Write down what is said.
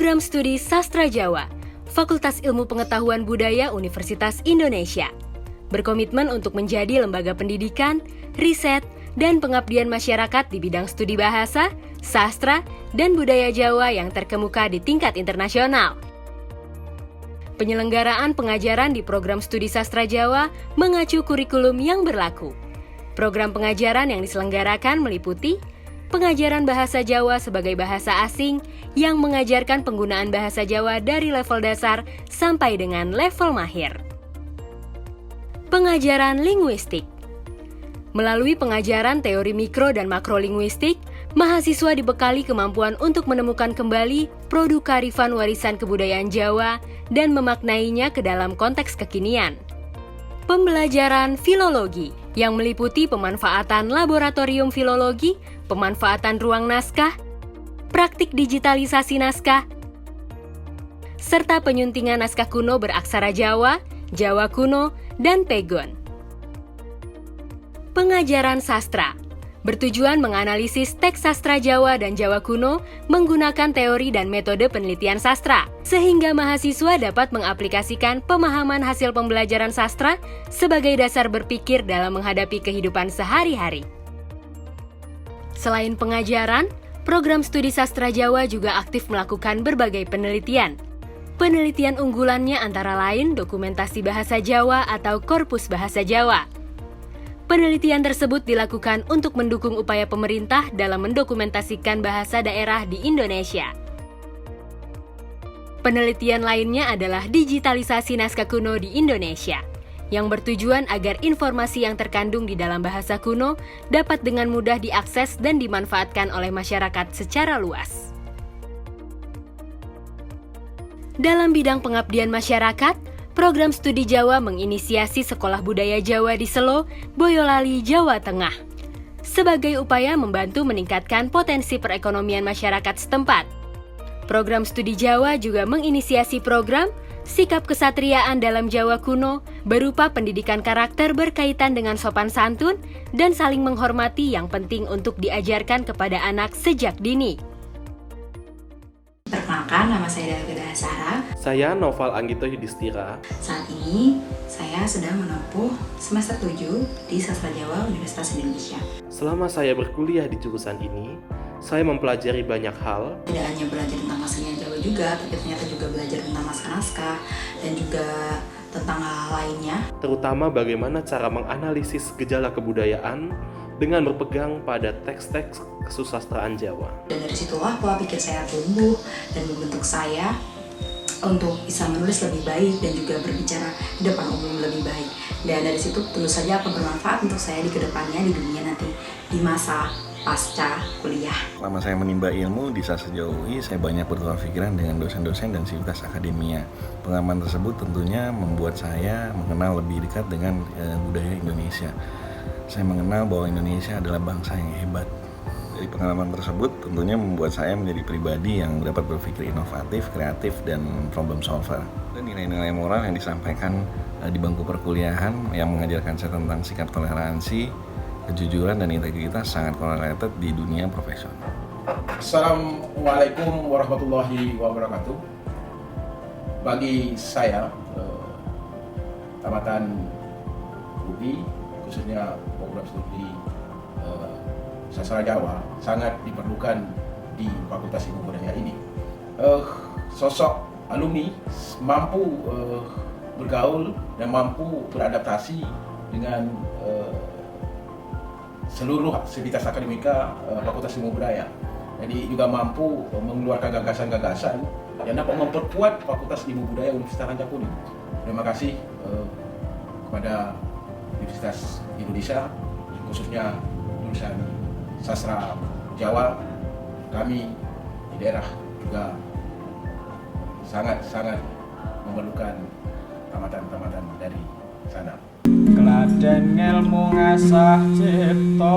Program Studi Sastra Jawa, Fakultas Ilmu Pengetahuan Budaya Universitas Indonesia, berkomitmen untuk menjadi lembaga pendidikan, riset, dan pengabdian masyarakat di bidang studi bahasa, sastra, dan budaya Jawa yang terkemuka di tingkat internasional. Penyelenggaraan pengajaran di program studi sastra Jawa mengacu kurikulum yang berlaku. Program pengajaran yang diselenggarakan meliputi pengajaran bahasa Jawa sebagai bahasa asing yang mengajarkan penggunaan bahasa Jawa dari level dasar sampai dengan level mahir. Pengajaran linguistik. Melalui pengajaran teori mikro dan makrolinguistik, mahasiswa dibekali kemampuan untuk menemukan kembali produk kearifan warisan kebudayaan Jawa dan memaknainya ke dalam konteks kekinian. Pembelajaran filologi yang meliputi pemanfaatan laboratorium filologi, pemanfaatan ruang naskah, praktik digitalisasi naskah, serta penyuntingan naskah kuno beraksara Jawa, Jawa kuno, dan Pegon. Pengajaran sastra bertujuan menganalisis teks sastra Jawa dan Jawa kuno menggunakan teori dan metode penelitian sastra, sehingga mahasiswa dapat mengaplikasikan pemahaman hasil pembelajaran sastra sebagai dasar berpikir dalam menghadapi kehidupan sehari-hari. Selain pengajaran, program studi sastra Jawa juga aktif melakukan berbagai penelitian. Penelitian unggulannya antara lain dokumentasi bahasa Jawa atau korpus bahasa Jawa. Penelitian tersebut dilakukan untuk mendukung upaya pemerintah dalam mendokumentasikan bahasa daerah di Indonesia. Penelitian lainnya adalah digitalisasi naskah kuno di Indonesia, yang bertujuan agar informasi yang terkandung di dalam bahasa kuno dapat dengan mudah diakses dan dimanfaatkan oleh masyarakat secara luas. Dalam bidang pengabdian masyarakat, program studi Jawa menginisiasi Sekolah Budaya Jawa di Selo, Boyolali, Jawa Tengah, sebagai upaya membantu meningkatkan potensi perekonomian masyarakat setempat. Program studi Jawa juga menginisiasi program Sikap Kesatriaan dalam Jawa Kuno berupa pendidikan karakter berkaitan dengan sopan santun dan saling menghormati yang penting untuk diajarkan kepada anak sejak dini. Perkenalkan, nama saya Dalgada Hasara. Saya Noval Anggito Yudhistira. Saat ini saya sedang menempuh semester 7 di Sastra Jawa Universitas Indonesia. Selama saya berkuliah di jurusan ini, saya mempelajari banyak hal. Tidak hanya belajar tentang kesenian Jawa juga, tapi ternyata juga belajar tentang naskah-naskah dan juga tentang hal lainnya. Terutama bagaimana cara menganalisis gejala kebudayaan dengan berpegang pada teks-teks kesusastraan Jawa. Dan dari situlah pola pikir saya tumbuh dan membentuk saya untuk bisa menulis lebih baik dan juga berbicara di depan umum lebih baik. Dan dari situ tentu saja akan bermanfaat untuk saya di kedepannya di dunia nanti di masa pasca kuliah. Selama saya menimba ilmu di Sastra Jawa UI, saya banyak bertukar pikiran dengan dosen-dosen dan sivitas akademia. Pengalaman tersebut tentunya membuat saya mengenal lebih dekat dengan budaya Indonesia. Saya mengenal bahwa Indonesia adalah bangsa yang hebat. Dari pengalaman tersebut tentunya membuat saya menjadi pribadi yang dapat berpikir inovatif, kreatif, dan problem solver. Dan nilai-nilai moral yang disampaikan di bangku perkuliahan yang mengajarkan saya tentang sikap toleransi, kejujuran, dan integritas sangat correlated di dunia profesional. Assalamualaikum warahmatullahi wabarakatuh. Bagi saya, tamatan UI, khususnya program studi sastra Jawa sangat diperlukan di Fakultas Ilmu Budaya ini. Sosok alumni mampu bergaul dan mampu beradaptasi dengan seluruh sivitas akademika Fakultas Ilmu Budaya. Jadi juga mampu mengeluarkan gagasan-gagasan yang dapat memperkuat Fakultas Ilmu Budaya Universitas Rancah Kuning. Terima kasih kepada Universitas Indonesia, khususnya jurusan Sastra Jawa. Kami di daerah juga sangat memerlukan tamatan-tamatan dari sana. Kladen ngelmu ngasah cipta